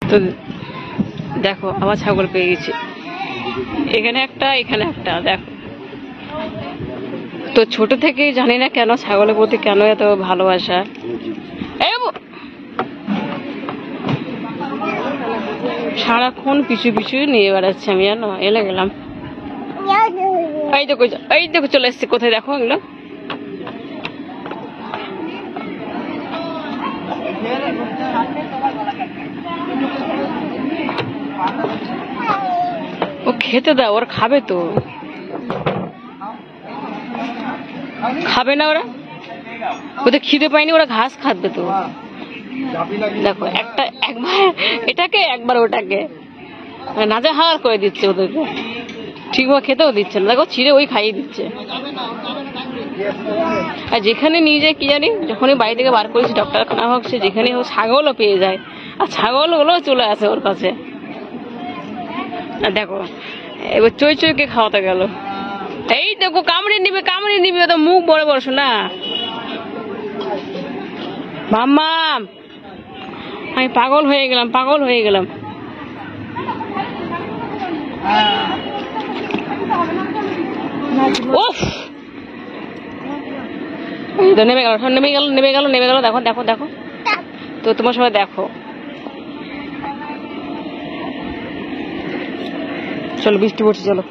তো দেখো আবার ছাগল পেয়ে গেছি, এখানে একটা এখানে একটা। দেখো তো ছোট থেকেই জানি না কেন ছাগলের প্রতি কেন এত ভালোবাসা। সারাক্ষণ পিছু পিছু নিয়ে বেড়াচ্ছি আমি, জানো এলে গেলাম। এই দেখো চলে এসছে, কোথায় দেখো এগুলো। ও খেতে দাও, ওরা খাবে তো, খাবে না ওরা? ওদের খিদে পায়নি, ওরা ঘাস খাবে তো। দেখো একটা একবার এটাকে একবার ওটাকে নাজেহাল করে দিচ্ছে, ওদেরকে ঠিকভাবে খেতেও দিচ্ছে না। দেখো ছিঁড়ে ওই খাইয়ে দিচ্ছে। আর যেখানে নিয়ে যায় কি জানি, যখনই বাড়ি থেকে বার করেছি ডক্টরখানা হোক, সে যেখানে হোক ছাগলও পেয়ে যায়, আর ছাগলগুলো চলে আসে ওর কাছে। আর দেখো এবার চই চইকে খাওয়াতে গেল। এই দেখো কামড়ে নিবে ওটা মুখ বড় বড় শোনা। মাম্মা আমি পাগল হয়ে গেলাম। উফ নেমে গেল। দেখো তো তোমার সবাই দেখো। চলো বৃষ্টি পড়ছে, চলো।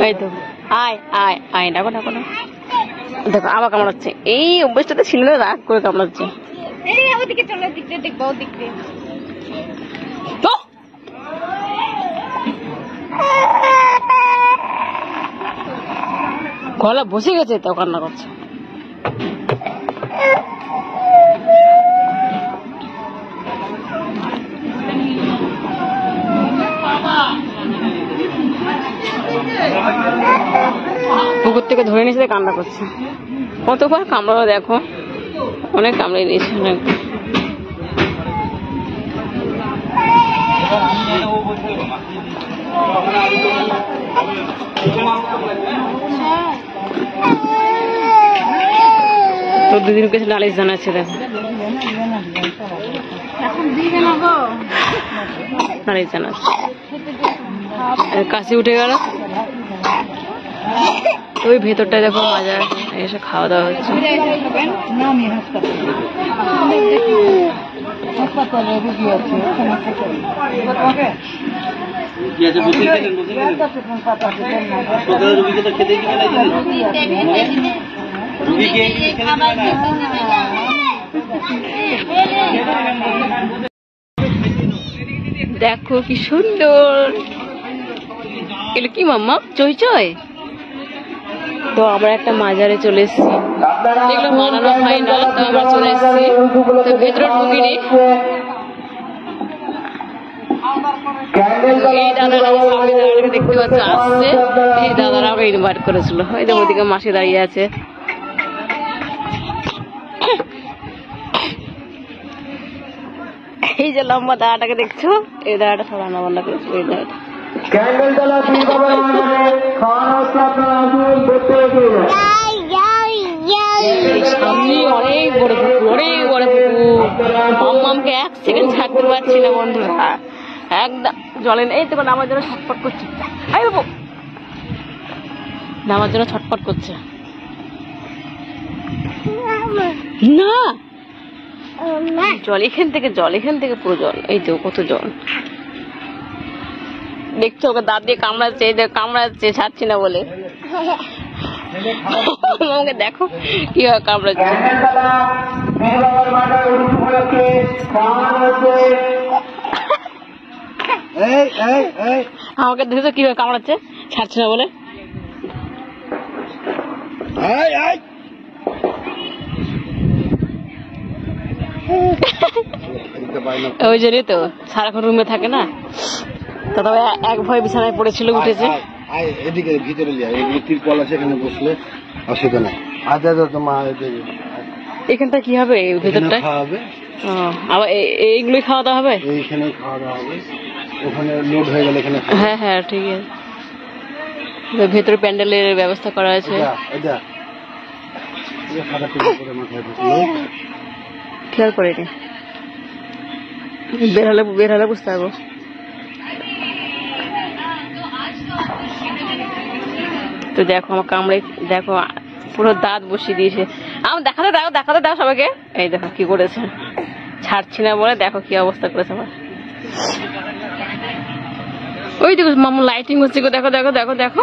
এই তো আয় ডাকো না। দেখো আবার কামড়াচ্ছে, এই অভ্যাসটাতে ছিল না, রাগ করে কামড়াচ্ছে। গলা বসে গেছে তো, কান্না করছে। পুকুর থেকে ধরে নিয়েছে, কান্না করছে। কতবার কামড়ালো দেখো, অনেক কামড়ে দিয়েছে অনেক। তো দুদিন কাছে নালিশ জানাচ্ছে, দেখো নালিশ জানাচ্ছে। কাশি উঠে গেল, ওই ভেতরটা দেখো বাজার এসে খাওয়া দাওয়া হচ্ছে। দেখো কি সুন্দর, এগুলো কি মাম্মা? চই। তো আমরা একটা মাজারে চলে এসেছি, এগুলো বানানো হয় না, তো আমরা চলে এসেছি। তো ভেতরে ঢুকিনি। এই দাদারা সামনে দাদাকে দেখতে পাচ্ছ আসছে, এই দাদারা আমাকে ইনভাইট করেছিল। এই যে ওদিকে মাসি দাঁড়িয়ে আছে। এই যে লম্বা দাদাটাকে দেখছো, এই দাদাটা সব রান্না বান্না করেছিল। এই দাদাটা সামনে অনেক বড় পুকুর। মাম্মামকে এক সেকেন্ড ছাড়তে পারছি না বন্ধুরা, একদম জলে। এই তো নামার জন্য ছটফট করছে, নামার জন্য ছটফট করছে না। জল এখান থেকে পুরো জল। এই তো কত জল দেখছো, ওকে দাঁত দিয়ে কামড়াচ্ছে, ছাড়ছি না বলে। আমাকে দেখো কিভাবে কামড়াচ্ছে। আমাকে দেখছো কিভাবে কামড়াচ্ছে, ছাড়ছি না বলে। ওই জন্যই তো সারাক্ষণ রুমে থাকে না, তবে এক ভয় বিছানায় পড়েছিল, উঠেছে। এদিকে ভিতরে তিরপল আছে, এখানে বসলে অসুবিধা নাই। এখানটা কি হবে? ভেতরটা আবার এইগুলোই খাওয়া দাওয়া হবে, এইখানে খাওয়া দাওয়া হবে। ওখানে লোড হয়ে গেলে এখানে। হ্যাঁ ঠিক আছে। ভেতরে প্যান্ডেলের ব্যবস্থা করা আছে। সাদা টুপি পরে মাথায় ঢুকলো। খেয়াল করিনি, বের হলে বুঝতে পারবো। তো দেখো আমার কামড়ে, দেখো পুরো দাঁত বসিয়ে দিয়েছে। আমার দেখাতে দাও সবাইকে। এই দেখো কি করেছে, ছাড়ছি না বলে দেখো কি অবস্থা করেছে আমার। ওই দেখো মামু লাইটিং হচ্ছে গো, দেখো দেখো দেখো দেখো।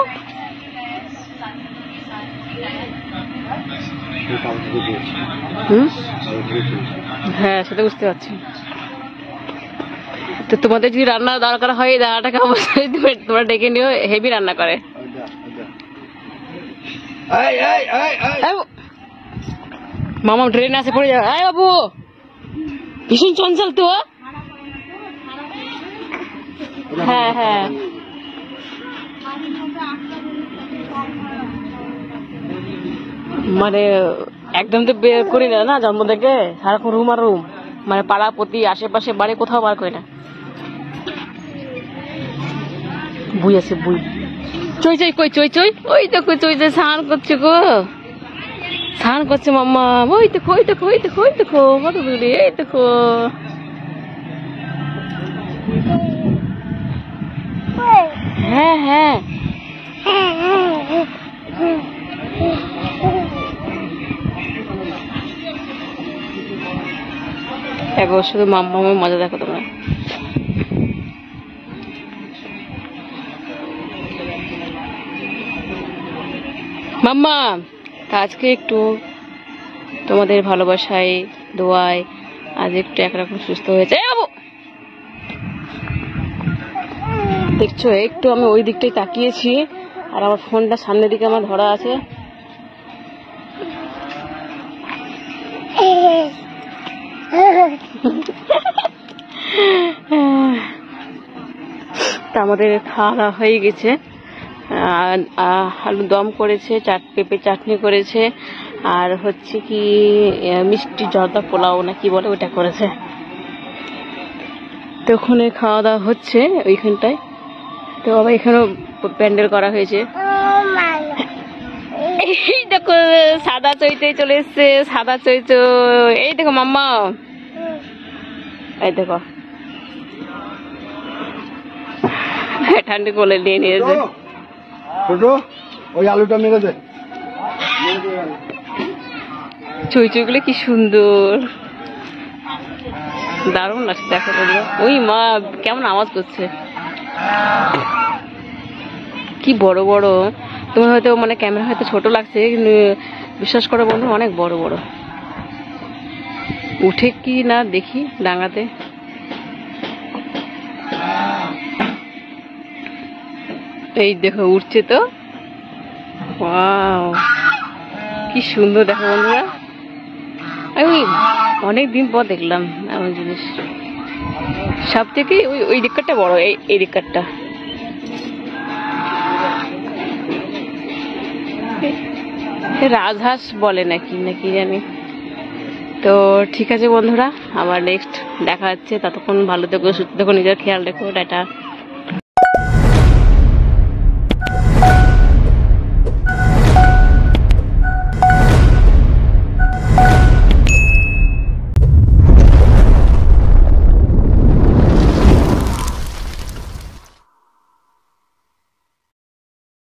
হ্যাঁ সেটা বুঝতে পারছি। তো তোমাদের যদি রান্না দরকার হয় এই দাদাটাকে অবশ্যই তোমরা ডেকে নিও, হেভি রান্না করে। মামা ট্রেনে আসে পড়ে যাবে। বাবু ভীষণ চঞ্চল তো। হ্যাঁ হ্যাঁ মানে একদম তো বের করি না জন্ম থেকে, সারাক্ষণ রুম আর রুম, মানে পাড়া প্রতি আশেপাশে বাড়ি কোথাও বার করি না। বুই আছে বুই, চই চই কই চই চই, ওই তো কই চই চই স্নান করছে গো, স্নান করছে মাম্মা। ওই দেখো ওই দেখো ওই দেখো ওই দেখো কত দূরে, এই দেখো। হ্যাঁ হ্যাঁ দেখো শুধু মাম্মামের মজা দেখো তোমরা। মাম্মা আজকে একটু তোমাদের ভালোবাসায় দোয়ায় আজ একটু একরকম সুস্থ হয়েছে। বাবু দেখছো একটু আমি ওই দিকটাই তাকিয়েছি আর আমার ফোনটা সামনের দিকে আমার ধরা আছে। তা আমাদের খাওয়া দাওয়া হয়ে গেছে, আলু দম করেছে, পেঁপে চাটনি করেছে, আর হচ্ছে কি মিষ্টি জর্দা পোলাও না কি বলে ওটা করেছে। তো ওখানে খাওয়া দাওয়া হচ্ছে ওইখানটায়। তো আবার এখানেও প্যান্ডেল করা হয়েছে। এই দেখো সাদা চৈচই চলে এসছে, সাদা চৈচই। এই দেখো মাম্মা, এই দেখো ঠান্ডা কোলে নিয়ে নিয়েছে। ওই আলুটা মেরে দে। চৈচই গুলো কি সুন্দর, দারুণ লাগছে দেখো। ওই মা কেমন আওয়াজ করছে, কি বড় বড়। তোমার হয়তো মানে ক্যামেরা হয়তো ছোট লাগছে, কিন্তু বিশ্বাস করো বন্ধু অনেক বড় বড়। উঠে কি না দেখি ডাঙাতে। এই দেখো উঠছে তো, ওয়াও কি সুন্দর দেখো বন্ধুরা। আমি অনেক দিন পর দেখলাম এমন জিনিস। সব থেকে ওই দিকটা বড়, এই দিকটা। রাজহাঁস বলে নাকি নাকি জানি। তো ঠিক আছে বন্ধুরা, আবার নেক্সট দেখা হচ্ছে। ততক্ষণ ভালো থেকো, সুস্থ থেকো, নিজের খেয়াল রেখো, টাটা।